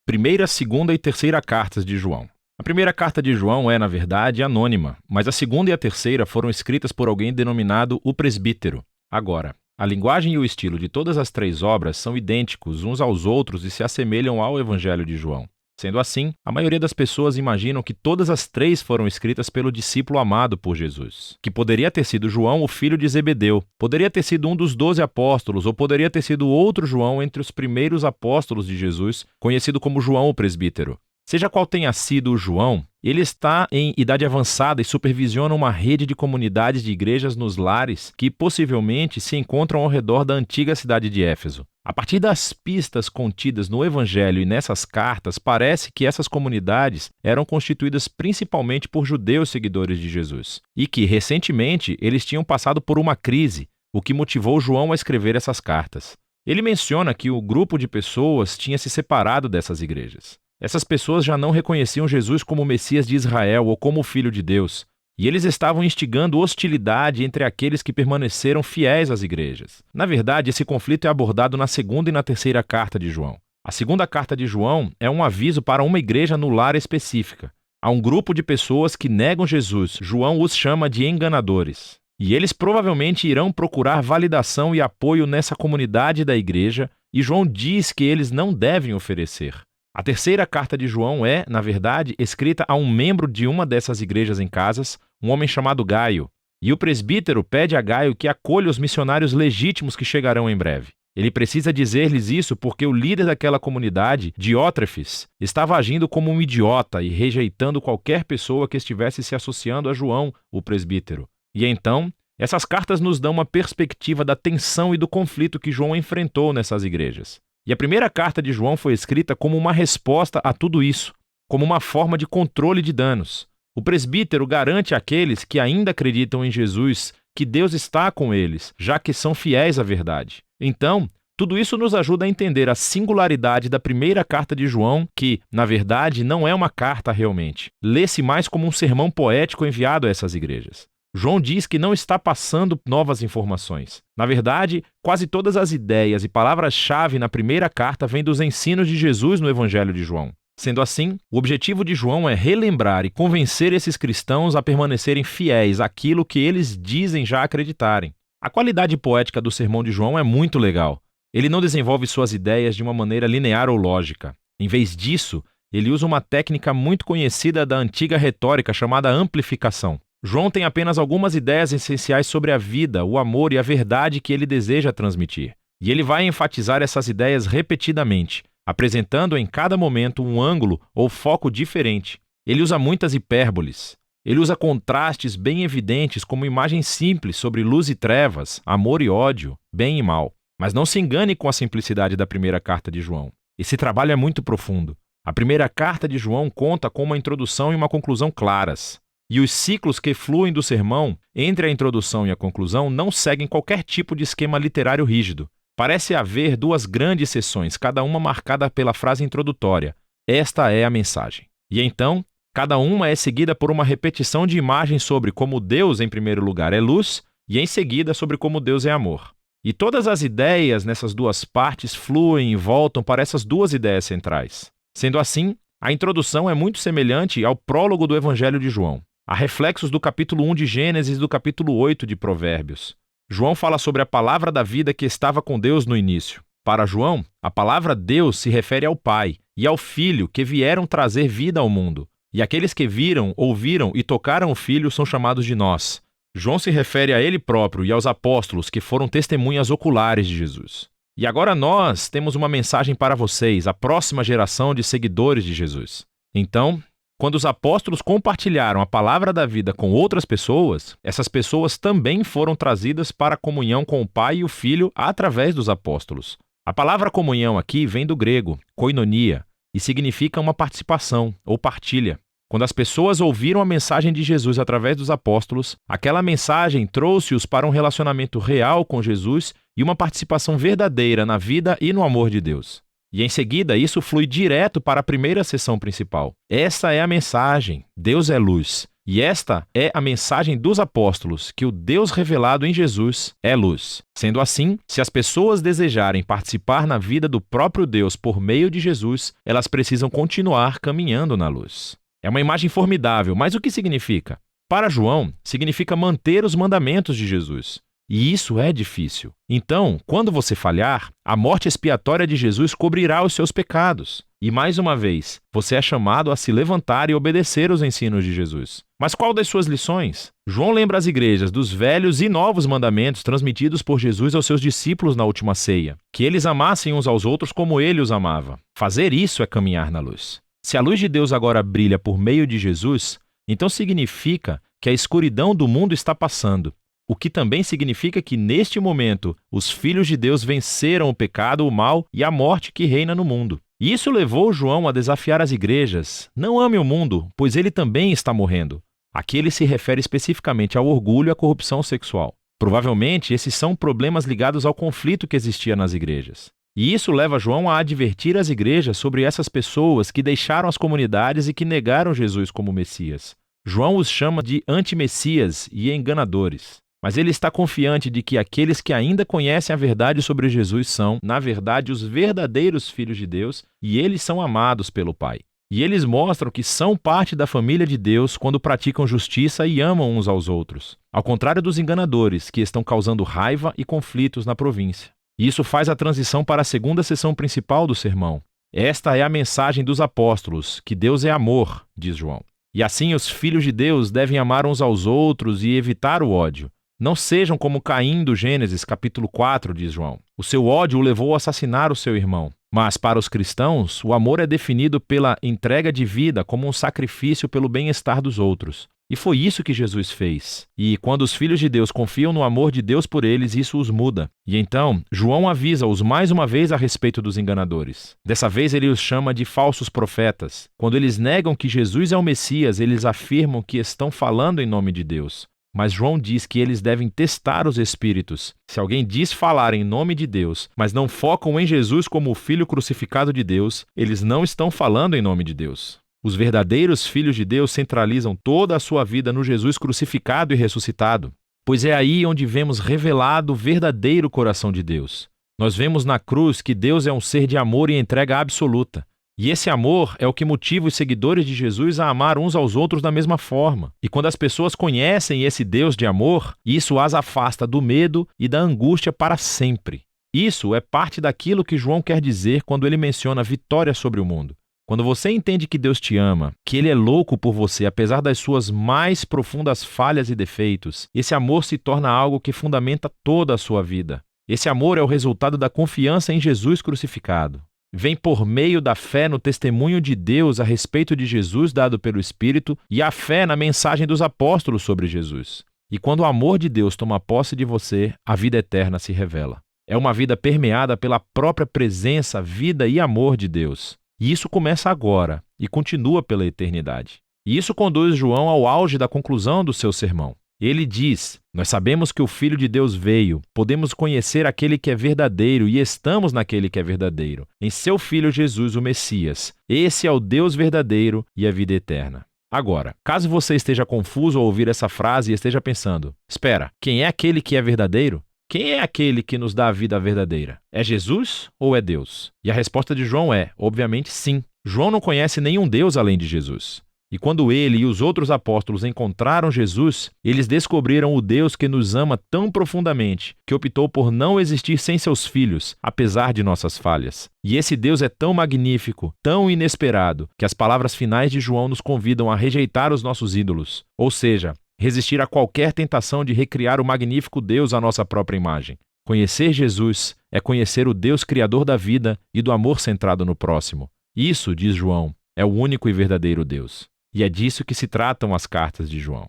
Primeira, segunda e terceira cartas de João. A primeira carta de João é, na verdade, anônima, mas a segunda e a terceira foram escritas por alguém denominado o presbítero. Agora, a linguagem e o estilo de todas as três obras são idênticos uns aos outros e se assemelham ao Evangelho de João. Sendo assim, a maioria das pessoas imaginam que todas as três foram escritas pelo discípulo amado por Jesus, que poderia ter sido João, o filho de Zebedeu, poderia ter sido um dos 12 apóstolos, ou poderia ter sido outro João entre os primeiros apóstolos de Jesus, conhecido como João o presbítero. Seja qual tenha sido o João, ele está em idade avançada e supervisiona uma rede de comunidades de igrejas nos lares que possivelmente se encontram ao redor da antiga cidade de Éfeso. A partir das pistas contidas no Evangelho e nessas cartas, parece que essas comunidades eram constituídas principalmente por judeus seguidores de Jesus e que, recentemente, eles tinham passado por uma crise, o que motivou João a escrever essas cartas. Ele menciona que o grupo de pessoas tinha se separado dessas igrejas. Essas pessoas já não reconheciam Jesus como o Messias de Israel ou como o Filho de Deus, e eles estavam instigando hostilidade entre aqueles que permaneceram fiéis às igrejas. Na verdade, esse conflito é abordado na segunda e na terceira carta de João. A segunda carta de João é um aviso para uma igreja no lar específica. Há um grupo de pessoas que negam Jesus. João os chama de enganadores. E eles provavelmente irão procurar validação e apoio nessa comunidade da igreja, e João diz que eles não devem oferecer. A terceira carta de João é, na verdade, escrita a um membro de uma dessas igrejas em Casas, um homem chamado Gaio. E o presbítero pede a Gaio que acolha os missionários legítimos que chegarão em breve. Ele precisa dizer-lhes isso porque o líder daquela comunidade, Diótrefes, estava agindo como um idiota e rejeitando qualquer pessoa que estivesse se associando a João, o presbítero. E então, essas cartas nos dão uma perspectiva da tensão e do conflito que João enfrentou nessas igrejas. E a primeira carta de João foi escrita como uma resposta a tudo isso, como uma forma de controle de danos. O presbítero garante àqueles que ainda acreditam em Jesus que Deus está com eles, já que são fiéis à verdade. Então, tudo isso nos ajuda a entender a singularidade da primeira carta de João, que, na verdade, não é uma carta realmente. Lê-se mais como um sermão poético enviado a essas igrejas. João diz que não está passando novas informações. Na verdade, quase todas as ideias e palavras-chave na primeira carta vêm dos ensinos de Jesus no Evangelho de João. Sendo assim, o objetivo de João é relembrar e convencer esses cristãos a permanecerem fiéis àquilo que eles dizem já acreditarem. A qualidade poética do sermão de João é muito legal. Ele não desenvolve suas ideias de uma maneira linear ou lógica. Em vez disso, ele usa uma técnica muito conhecida da antiga retórica chamada amplificação. João tem apenas algumas ideias essenciais sobre a vida, o amor e a verdade que ele deseja transmitir. E ele vai enfatizar essas ideias repetidamente, apresentando em cada momento um ângulo ou foco diferente. Ele usa muitas hipérboles. Ele usa contrastes bem evidentes como imagens simples sobre luz e trevas, amor e ódio, bem e mal. Mas não se engane com a simplicidade da primeira carta de João. Esse trabalho é muito profundo. A primeira carta de João conta com uma introdução e uma conclusão claras. E os ciclos que fluem do sermão, entre a introdução e a conclusão, não seguem qualquer tipo de esquema literário rígido. Parece haver duas grandes seções, cada uma marcada pela frase introdutória. Esta é a mensagem. E então, cada uma é seguida por uma repetição de imagens sobre como Deus, em primeiro lugar, é luz, e em seguida sobre como Deus é amor. E todas as ideias nessas duas partes fluem e voltam para essas duas ideias centrais. Sendo assim, a introdução é muito semelhante ao prólogo do Evangelho de João. Há reflexos do capítulo 1 de Gênesis e do capítulo 8 de Provérbios. João fala sobre a palavra da vida que estava com Deus no início. Para João, a palavra Deus se refere ao Pai e ao Filho que vieram trazer vida ao mundo. E aqueles que viram, ouviram e tocaram o Filho são chamados de nós. João se refere a ele próprio e aos apóstolos que foram testemunhas oculares de Jesus. E agora nós temos uma mensagem para vocês, a próxima geração de seguidores de Jesus. Então, quando os apóstolos compartilharam a palavra da vida com outras pessoas, essas pessoas também foram trazidas para a comunhão com o Pai e o Filho através dos apóstolos. A palavra comunhão aqui vem do grego, koinonia, e significa uma participação ou partilha. Quando as pessoas ouviram a mensagem de Jesus através dos apóstolos, aquela mensagem trouxe-os para um relacionamento real com Jesus e uma participação verdadeira na vida e no amor de Deus. E em seguida, isso flui direto para a primeira seção principal. Essa é a mensagem. Deus é luz. E esta é a mensagem dos apóstolos, que o Deus revelado em Jesus é luz. Sendo assim, se as pessoas desejarem participar na vida do próprio Deus por meio de Jesus, elas precisam continuar caminhando na luz. É uma imagem formidável, mas o que significa? Para João, significa manter os mandamentos de Jesus. E isso é difícil. Então, quando você falhar, a morte expiatória de Jesus cobrirá os seus pecados. E mais uma vez, você é chamado a se levantar e obedecer os ensinos de Jesus. Mas qual das suas lições? João lembra as igrejas dos velhos e novos mandamentos transmitidos por Jesus aos seus discípulos na última ceia, que eles amassem uns aos outros como ele os amava. Fazer isso é caminhar na luz. Se a luz de Deus agora brilha por meio de Jesus, então significa que a escuridão do mundo está passando. O que também significa que, neste momento, os filhos de Deus venceram o pecado, o mal e a morte que reina no mundo. E isso levou João a desafiar as igrejas: não ame o mundo, pois ele também está morrendo. Aqui ele se refere especificamente ao orgulho e à corrupção sexual. Provavelmente, esses são problemas ligados ao conflito que existia nas igrejas. E isso leva João a advertir as igrejas sobre essas pessoas que deixaram as comunidades e que negaram Jesus como Messias. João os chama de antimessias e enganadores. Mas ele está confiante de que aqueles que ainda conhecem a verdade sobre Jesus são, na verdade, os verdadeiros filhos de Deus e eles são amados pelo Pai. E eles mostram que são parte da família de Deus quando praticam justiça e amam uns aos outros. Ao contrário dos enganadores, que estão causando raiva e conflitos na província. E isso faz a transição para a segunda sessão principal do sermão. Esta é a mensagem dos apóstolos, que Deus é amor, diz João. E assim os filhos de Deus devem amar uns aos outros e evitar o ódio. Não sejam como Caim do Gênesis, capítulo 4, diz João. O seu ódio o levou a assassinar o seu irmão. Mas para os cristãos, o amor é definido pela entrega de vida como um sacrifício pelo bem-estar dos outros. E foi isso que Jesus fez. E quando os filhos de Deus confiam no amor de Deus por eles, isso os muda. E então, João avisa-os mais uma vez a respeito dos enganadores. Dessa vez ele os chama de falsos profetas. Quando eles negam que Jesus é o Messias, eles afirmam que estão falando em nome de Deus. Mas João diz que eles devem testar os espíritos. Se alguém diz falar em nome de Deus, mas não focam em Jesus como o Filho crucificado de Deus, eles não estão falando em nome de Deus. Os verdadeiros filhos de Deus centralizam toda a sua vida no Jesus crucificado e ressuscitado, pois é aí onde vemos revelado o verdadeiro coração de Deus. Nós vemos na cruz que Deus é um ser de amor e entrega absoluta. E esse amor é o que motiva os seguidores de Jesus a amar uns aos outros da mesma forma. E quando as pessoas conhecem esse Deus de amor, isso as afasta do medo e da angústia para sempre. Isso é parte daquilo que João quer dizer quando ele menciona vitória sobre o mundo. Quando você entende que Deus te ama, que Ele é louco por você apesar das suas mais profundas falhas e defeitos, esse amor se torna algo que fundamenta toda a sua vida. Esse amor é o resultado da confiança em Jesus crucificado. Vem por meio da fé no testemunho de Deus a respeito de Jesus dado pelo Espírito e a fé na mensagem dos apóstolos sobre Jesus. E quando o amor de Deus toma posse de você, a vida eterna se revela. É uma vida permeada pela própria presença, vida e amor de Deus. E isso começa agora e continua pela eternidade. E isso conduz João ao auge da conclusão do seu sermão. Ele diz: nós sabemos que o Filho de Deus veio, podemos conhecer aquele que é verdadeiro e estamos naquele que é verdadeiro, em seu Filho Jesus, o Messias. Esse é o Deus verdadeiro e a vida eterna. Agora, caso você esteja confuso ao ouvir essa frase e esteja pensando: espera, quem é aquele que é verdadeiro? Quem é aquele que nos dá a vida verdadeira? É Jesus ou é Deus? E a resposta de João é, obviamente, sim. João não conhece nenhum Deus além de Jesus. E quando ele e os outros apóstolos encontraram Jesus, eles descobriram o Deus que nos ama tão profundamente, que optou por não existir sem seus filhos, apesar de nossas falhas. E esse Deus é tão magnífico, tão inesperado, que as palavras finais de João nos convidam a rejeitar os nossos ídolos, ou seja, resistir a qualquer tentação de recriar o magnífico Deus à nossa própria imagem. Conhecer Jesus é conhecer o Deus criador da vida e do amor centrado no próximo. Isso, diz João, é o único e verdadeiro Deus. E é disso que se tratam as cartas de João.